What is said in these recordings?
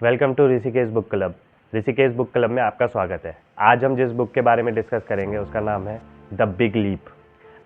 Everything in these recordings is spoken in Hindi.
Welcome to Rishikesh book club. Rishikesh book club में आपका स्वागत है। आज हम जिस बुक के बारे में डिस्कस करेंगे उसका नाम है the big leap.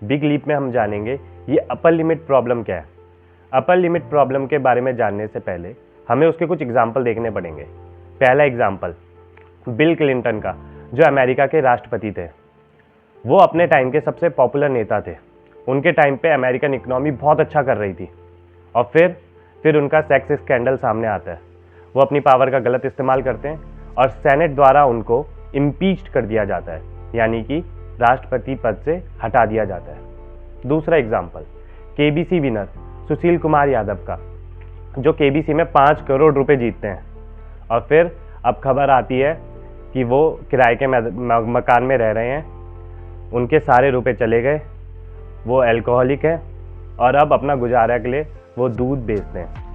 Big leap में हम जानेंगे ये अपर लिमिट प्रॉब्लम क्या है। अपर लिमिट प्रॉब्लम के बारे में जानने से पहले हमें उसके कुछ एग्जाम्पल देखने पड़ेंगे। पहला एग्जाम्पल बिल क्लिंटन का, जो अमेरिका के राष्ट्रपति थे। वो अपने टाइम के सबसे पॉपुलर नेता थे। उनके टाइम पे अमेरिकन इकोनॉमी बहुत अच्छा कर रही थी और फिर उनका सेक्स स्कैंडल सामने आता है। वो अपनी पावर का गलत इस्तेमाल करते हैं और सेनेट द्वारा उनको इम्पीच्ड कर दिया जाता है, यानी कि राष्ट्रपति पद से हटा दिया जाता है। दूसरा example KBC winner Sushil Kumar Yadav का, जो केबीसी में 5 करोड़ रुपए जीतते हैं और फिर अब खबर आती है कि वो किराए के मकान में रह रहे हैं, उनके सारे रुपए चले गए, वो अल्कोहलिक है और अब अपना गुजारा के लिए वो दूध बेचते हैं।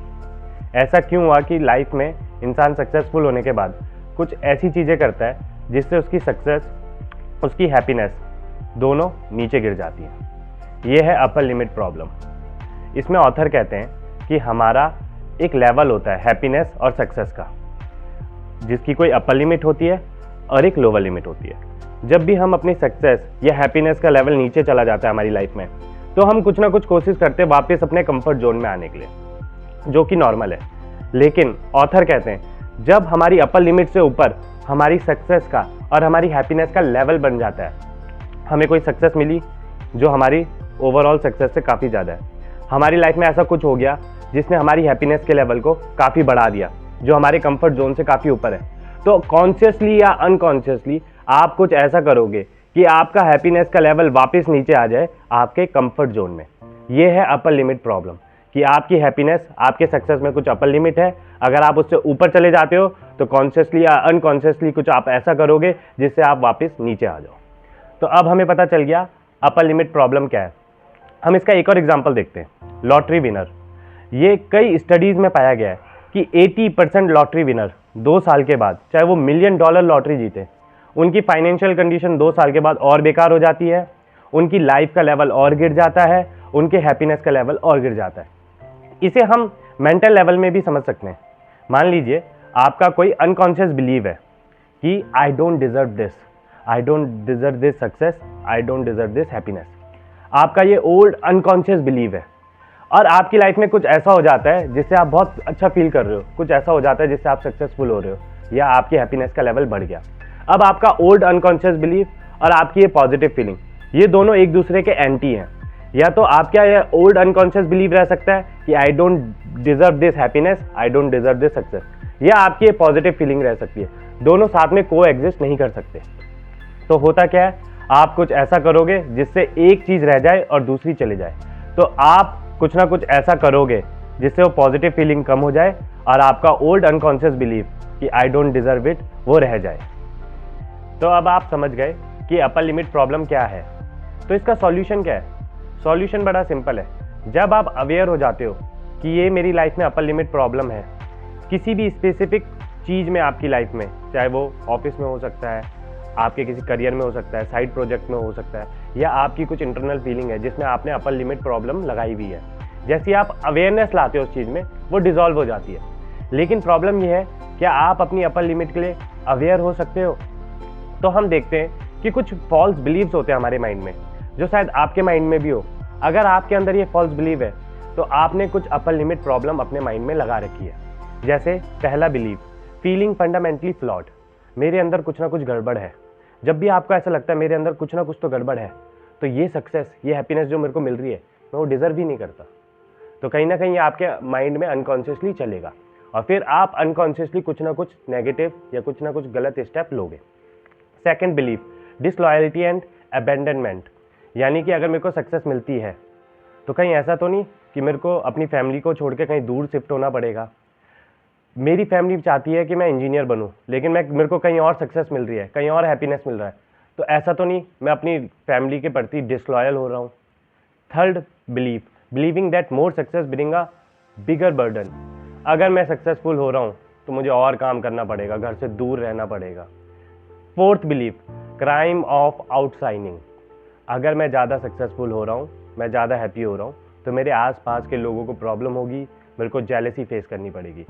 ऐसा क्यों हुआ कि लाइफ में इंसान सक्सेसफुल होने के बाद कुछ ऐसी चीज़ें करता है जिससे उसकी सक्सेस, उसकी हैप्पीनेस दोनों नीचे गिर जाती है। ये है अपर लिमिट प्रॉब्लम। इसमें ऑथर कहते हैं कि हमारा एक लेवल होता है हैप्पीनेस और सक्सेस का, जिसकी कोई अपर लिमिट होती है और एक लोअर लिमिट होती है। जब भी हम अपनी सक्सेस या हैप्पीनेस का लेवल नीचे चला जाता है हमारी लाइफ में, तो हम कुछ ना कुछ कोशिश करते हैं वापस अपने कंफर्ट जोन में आने के लिए, जो कि नॉर्मल है। लेकिन ऑथर कहते हैं जब हमारी अपर लिमिट से ऊपर हमारी सक्सेस का और हमारी हैप्पीनेस का लेवल बन जाता है, हमें कोई सक्सेस मिली जो हमारी ओवरऑल सक्सेस से काफ़ी ज़्यादा है, हमारी लाइफ में ऐसा कुछ हो गया जिसने हमारी हैप्पीनेस के लेवल को काफ़ी बढ़ा दिया, जो हमारे कंफर्ट जोन से काफ़ी ऊपर है, तो कॉन्शियसली या अनकॉन्शियसली आप कुछ ऐसा करोगे कि आपका हैप्पीनेस का लेवल वापस नीचे आ जाए आपके कंफर्ट जोन में। ये है अपर लिमिट प्रॉब्लम, कि आपकी हैप्पीनेस, आपके सक्सेस में कुछ अपर लिमिट है। अगर आप उससे ऊपर चले जाते हो तो कॉन्शियसली या अनकॉन्शियसली कुछ आप ऐसा करोगे जिससे आप वापस नीचे आ जाओ। तो अब हमें पता चल गया अपर लिमिट प्रॉब्लम क्या है। हम इसका एक और एग्जांपल देखते हैं, लॉटरी विनर। ये कई स्टडीज़ में पाया गया है कि 80% लॉटरी विनर 2 साल के बाद, चाहे वो $1 मिलियन लॉटरी जीते, उनकी फाइनेंशियल कंडीशन 2 साल के बाद और बेकार हो जाती है, उनकी लाइफ का लेवल और गिर जाता है, उनके हैप्पीनेस का लेवल और गिर जाता है। इसे हम मेंटल लेवल में भी समझ सकते हैं। मान लीजिए आपका कोई अनकॉन्शियस बिलीव है कि I don't deserve this, I don't deserve this success, I don't deserve this happiness. आपका ये ओल्ड अनकॉन्शियस बिलीव है और आपकी लाइफ में कुछ ऐसा हो जाता है जिससे आप बहुत अच्छा फील कर रहे हो, कुछ ऐसा हो जाता है जिससे आप सक्सेसफुल हो रहे हो या आपकी हैप्पीनेस का लेवल बढ़ गया। अब आपका ओल्ड अनकॉन्शियस बिलीव और आपकी ये पॉजिटिव फीलिंग, ये दोनों एक दूसरे के एंटी हैं। या तो आपका ये ओल्ड अनकॉन्शियस बिलीव रह सकता है कि I don't deserve this happiness, I don't deserve this success, या आपकी ये पॉजिटिव फीलिंग रह सकती है। दोनों साथ में को एग्जिस्ट नहीं कर सकते। तो होता क्या है, आप कुछ ऐसा करोगे जिससे एक चीज रह जाए और दूसरी चली जाए। तो आप कुछ ना कुछ ऐसा करोगे जिससे वो पॉजिटिव फीलिंग कम हो जाए और आपका ओल्ड अनकॉन्शियस बिलीव कि आई डोंट डिजर्व इट वो रह जाए। तो अब आप समझ गए कि अपर लिमिट प्रॉब्लम क्या है। तो इसका सॉल्यूशन क्या है? सॉल्यूशन बड़ा सिंपल है। जब आप अवेयर हो जाते हो कि ये मेरी लाइफ में अपर लिमिट प्रॉब्लम है, किसी भी स्पेसिफिक चीज़ में आपकी लाइफ में, चाहे वो ऑफिस में हो सकता है, आपके किसी करियर में हो सकता है, साइड प्रोजेक्ट में हो सकता है, या आपकी कुछ इंटरनल फीलिंग है जिसमें आपने अपर लिमिट प्रॉब्लम लगाई हुई है, जैसे आप अवेयरनेस लाते हो उस चीज़ में, वो डिजॉल्व हो जाती है। लेकिन प्रॉब्लम ये है, क्या आप अपनी अपर लिमिट के लिए अवेयर हो सकते हो? तो हम देखते हैं कि कुछ फॉल्स बिलीव्स होते हैं हमारे माइंड में, जो शायद आपके माइंड में भी हो। अगर आपके अंदर ये फॉल्स बिलीव है तो आपने कुछ अपर लिमिट प्रॉब्लम अपने माइंड में लगा रखी है। जैसे पहला बिलीव, फीलिंग फंडामेंटली फ्लॉड, मेरे अंदर कुछ ना कुछ गड़बड़ है। जब भी आपको ऐसा लगता है मेरे अंदर कुछ ना कुछ तो गड़बड़ है, तो ये सक्सेस, ये हैप्पीनेस जो मेरे को मिल रही है, मैं वो डिजर्व ही नहीं करता। तो कहीं ना कहीं आपके माइंड में अनकॉन्शियसली चलेगा और फिर आप अनकॉन्शियसली कुछ ना कुछ नेगेटिव या कुछ ना कुछ गलत स्टेप लोगे। Second believe, disloyalty and abandonment, यानी कि अगर मेरे को सक्सेस मिलती है तो कहीं ऐसा तो नहीं कि मेरे को अपनी फैमिली को छोड़ के कहीं दूर शिफ्ट होना पड़ेगा। मेरी फैमिली चाहती है कि मैं इंजीनियर बनूं, लेकिन मेरे को कहीं और सक्सेस मिल रही है, कहीं और हैप्पीनेस मिल रहा है, तो ऐसा तो नहीं मैं अपनी फैमिली के प्रति डिसलॉयल हो रहा हूँ। Third believe, believing that more success bring a bigger burden, अगर मैं सक्सेसफुल हो रहा हूँ तो मुझे और काम करना पड़ेगा, घर से दूर रहना पड़ेगा। फोर्थ बिलीव, क्राइम ऑफ आउटसाइनिंग, अगर मैं ज़्यादा सक्सेसफुल हो रहा हूँ, मैं ज़्यादा हैप्पी हो रहा हूँ, तो मेरे आसपास के लोगों को प्रॉब्लम होगी, मेरे को जेलसी फेस करनी पड़ेगी।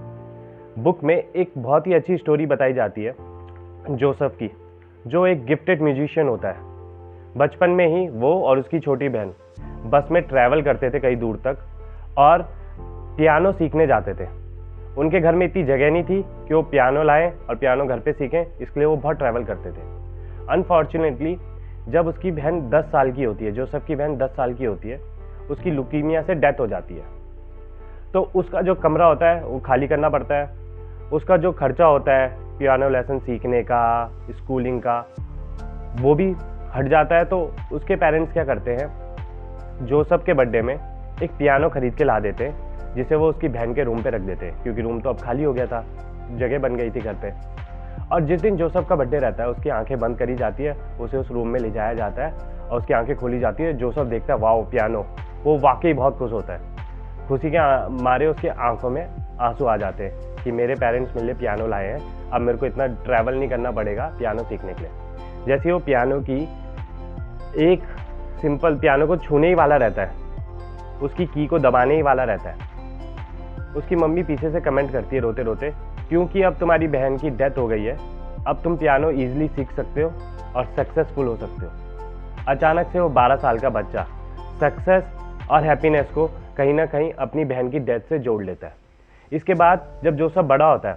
बुक में एक बहुत ही अच्छी स्टोरी बताई जाती है जोसेफ की, जो एक गिफ्टेड म्यूजिशियन होता है। बचपन में ही वो और उसकी छोटी बहन बस में ट्रैवल करते थे कई दूर तक और पियानो सीखने जाते थे। उनके घर में इतनी जगह नहीं थी कि वो पियानो लाएं और पियानो घर पे सीखें, इसलिए वो बहुत ट्रैवल करते थे। अनफॉर्चुनेटली जब उसकी बहन 10 साल की होती है, जोसेफ की बहन 10 साल की होती है, उसकी लुकीमिया से डेथ हो जाती है। तो उसका जो कमरा होता है वो खाली करना पड़ता है। उसका जो खर्चा होता है पियानो लेसन सीखने का, स्कूलिंग का, वो भी हट जाता है। तो उसके पेरेंट्स क्या करते हैं, जोसेफ के बर्थडे में एक पियानो खरीद के ला देते हैं, जिसे वो उसकी बहन के रूम पे रख देते हैं, क्योंकि रूम तो अब खाली हो गया था, जगह बन गई थी घर पे। और जिस दिन जोसेफ का बर्थडे रहता है उसकी आंखें बंद करी जाती है, उसे उस रूम में ले जाया जाता है और उसकी आंखें खोली जाती है। जोसेफ देखता है वाओ पियानो, वो वाकई बहुत खुश होता है। खुशी के मारे उसकी आंखों में आंसू आ जाते हैं कि मेरे पेरेंट्स मेरे लिए पियानो लाए हैं, अब मेरे को इतना ट्रैवल नहीं करना पड़ेगा पियानो सीखने के लिए। जैसे वो पियानो की एक सिंपल पियानो को छूने ही वाला रहता है, उसकी की को दबाने ही वाला रहता है, उसकी मम्मी पीछे से कमेंट करती है रोते रोते, क्योंकि अब तुम्हारी बहन की डेथ हो गई है, अब तुम पियानो ईजिली सीख सकते हो और सक्सेसफुल हो सकते हो। अचानक से वो 12 साल का बच्चा सक्सेस और हैप्पीनेस को कहीं ना कहीं अपनी बहन की डेथ से जोड़ लेता है। इसके बाद जब जोसेफ बड़ा होता है,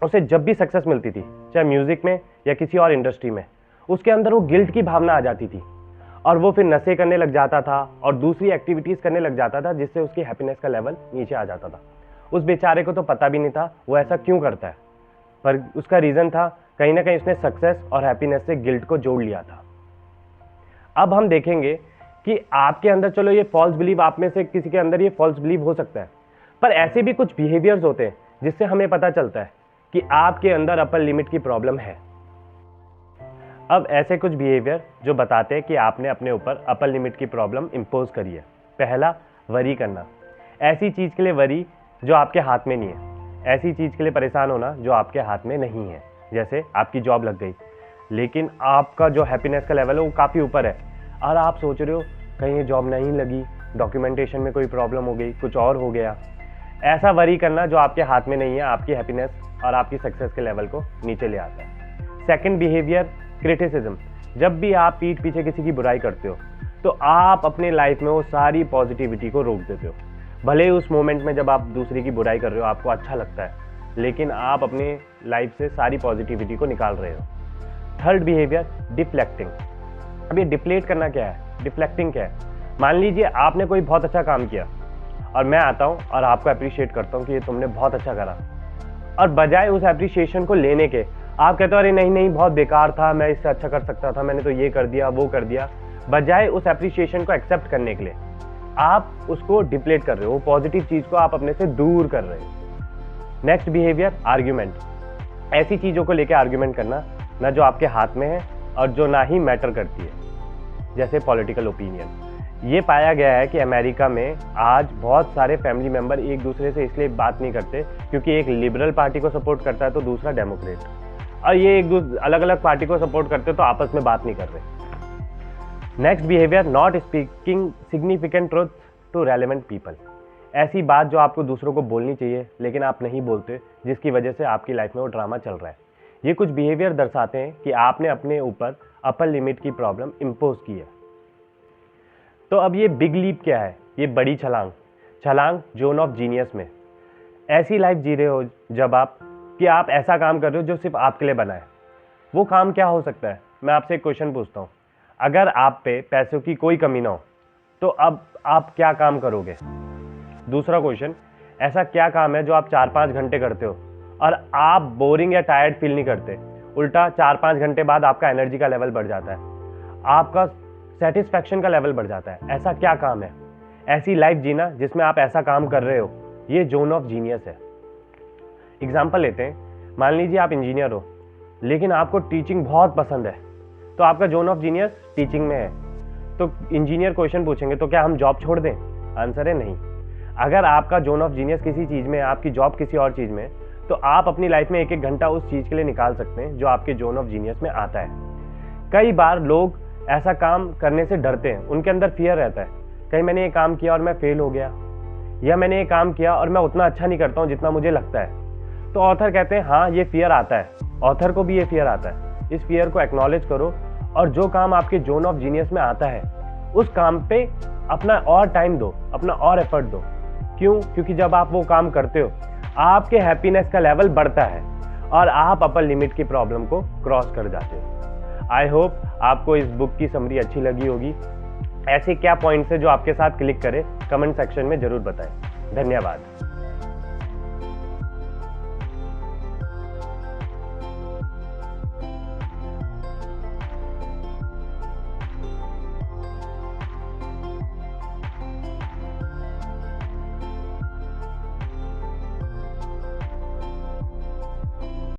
उसे जब भी सक्सेस मिलती थी, चाहे म्यूजिक में या किसी और इंडस्ट्री में, उसके अंदर वो गिल्ट की भावना आ जाती थी और वो फिर नशे करने लग जाता था और दूसरी एक्टिविटीज करने लग जाता था, जिससे उसकी हैप्पीनेस का लेवल नीचे आ जाता था। उस बेचारे को तो पता भी नहीं था वो ऐसा क्यों करता है, पर उसका रीजन था कहीं ना कहीं उसने सक्सेस और हैप्पीनेस से गिल्ट को जोड़ लिया था। अब हम देखेंगे कि आपके अंदर, चलो ये फॉल्स बिलीव, आप में से किसी के अंदर ये फॉल्स बिलीव हो सकता है, पर ऐसे भी कुछ बिहेवियर्स होते हैं जिससे हमें पता चलता है कि आपके अंदर अपर लिमिट की प्रॉब्लम है। अब ऐसे कुछ बिहेवियर जो बताते हैं कि आपने अपने ऊपर अपर लिमिट की प्रॉब्लम इंपोज करी है। पहला, वरी करना, ऐसी चीज के लिए वरी जो आपके हाथ में नहीं है, ऐसी चीज के लिए परेशान होना जो आपके हाथ में नहीं है। जैसे आपकी जॉब लग गई लेकिन आपका जो हैप्पीनेस का लेवल है वो काफ़ी ऊपर है और आप सोच रहे हो कहीं ये जॉब नहीं लगी, डॉक्यूमेंटेशन में कोई प्रॉब्लम हो गई, कुछ और हो गया। ऐसा वरी करना जो आपके हाथ में नहीं है, आपकी हैप्पीनेस और आपकी सक्सेस के लेवल को नीचे ले आता है। Second behaviour, criticism. जब भी आप पीठ पीछे किसी की बुराई करते हो तो आप अपने लाइफ में वो सारी पॉजिटिविटी को रोक देते हो। भले ही उस मोमेंट में जब आप दूसरे की बुराई कर रहे हो आपको अच्छा लगता है, लेकिन आप अपने लाइफ से सारी पॉजिटिविटी को निकाल रहे हो। Third behaviour, deflecting. अब ये डिप्लेट करना क्या है, डिफ्लेक्टिंग क्या है? मान लीजिए आपने कोई बहुत अच्छा काम किया और मैं आता हूँ और आपको अप्रिशिएट करता हूँ कि ये तुमने बहुत अच्छा करा, और बजाय उस अप्रिशिएशन को लेने के आप कहते हो अरे नहीं नहीं बहुत बेकार था, मैं इससे अच्छा कर सकता था, मैंने तो ये कर दिया वो कर दिया। बजाय उस अप्रिशिएशन को एक्सेप्ट करने के लिए आप उसको डिप्लेट कर रहे हो, वो पॉजिटिव चीज को आप अपने से दूर कर रहे हो। Next behaviour, argument. ऐसी चीजों को लेकर आर्ग्यूमेंट करना ना जो आपके हाथ में है और जो ना ही मैटर करती है, जैसे पॉलिटिकल ओपिनियन। ये पाया गया है कि अमेरिका में आज बहुत सारे फैमिली मेंबर एक दूसरे से इसलिए बात नहीं करते क्योंकि एक लिबरल पार्टी को सपोर्ट करता है तो दूसरा डेमोक्रेट, और ये एक अलग अलग पार्टी को सपोर्ट करते तो आपस में बात नहीं कर रहे। Next behaviour, not speaking significant truth to relevant people. ऐसी बात जो आपको दूसरों को बोलनी चाहिए लेकिन आप नहीं बोलते, जिसकी वजह से आपकी लाइफ में वो ड्रामा चल रहा है। ये कुछ बिहेवियर दर्शाते हैं कि आपने अपने ऊपर अपर लिमिट की प्रॉब्लम इंपोज की है। तो अब ये बिग लीप क्या है? ये बड़ी छलांग जोन ऑफ जीनियस में। ऐसी लाइफ जी रहे हो जब आप ऐसा काम कर रहे हो जो सिर्फ आपके लिए बना है। वो काम क्या हो सकता है? मैं आपसे एक क्वेश्चन पूछता हूँ, अगर आप पे पैसों की कोई कमी ना हो तो अब आप क्या काम करोगे? दूसरा क्वेश्चन, ऐसा क्या काम है जो आप 4-5 घंटे करते हो और आप बोरिंग या टायर्ड फील नहीं करते, उल्टा 4-5 घंटे बाद आपका एनर्जी का लेवल बढ़ जाता है, आपका सेटिस्फैक्शन का लेवल बढ़ जाता है? ऐसा क्या काम है? ऐसी लाइफ जीना जिसमें आप ऐसा काम कर रहे हो, ये जोन ऑफ जीनियस है। एग्जाम्पल लेते हैं, मान लीजिए आप इंजीनियर हो लेकिन आपको टीचिंग बहुत पसंद है, तो आपका जोन ऑफ जीनियस टीचिंग में है। तो इंजीनियर क्वेश्चन पूछेंगे तो क्या हम जॉब छोड़ दें? आंसर है नहीं। अगर आपका जोन ऑफ जीनियस किसी चीज़ में है, आपकी जॉब किसी और चीज़ में है, तो आप अपनी लाइफ में 1-1 घंटा उस चीज़ के लिए निकाल सकते हैं जो आपके जोन ऑफ जीनियस में आता है। कई बार लोग ऐसा काम करने से डरते हैं, उनके अंदर फियर रहता है, कहीं मैंने ये काम किया और मैं फेल हो गया, या मैंने ये काम किया और मैं उतना अच्छा नहीं करता हूँ जितना मुझे लगता है। तो ऑथर कहते हैं हाँ ये फियर आता है, ऑथर को भी ये फियर आता है। इस फियर को एक्नॉलेज करो और जो काम आपके जोन ऑफ जीनियस में आता है उस काम पे अपना और टाइम दो, अपना और एफर्ट दो। क्यों? क्योंकि जब आप वो काम करते हो आपके हैप्पीनेस का लेवल बढ़ता है और आप अपर लिमिट की प्रॉब्लम को क्रॉस कर जाते हो। आई होप आपको इस बुक की समरी अच्छी लगी होगी। ऐसे क्या पॉइंट्स है जो आपके साथ क्लिक करे, कमेंट सेक्शन में जरूर बताएं। धन्यवाद।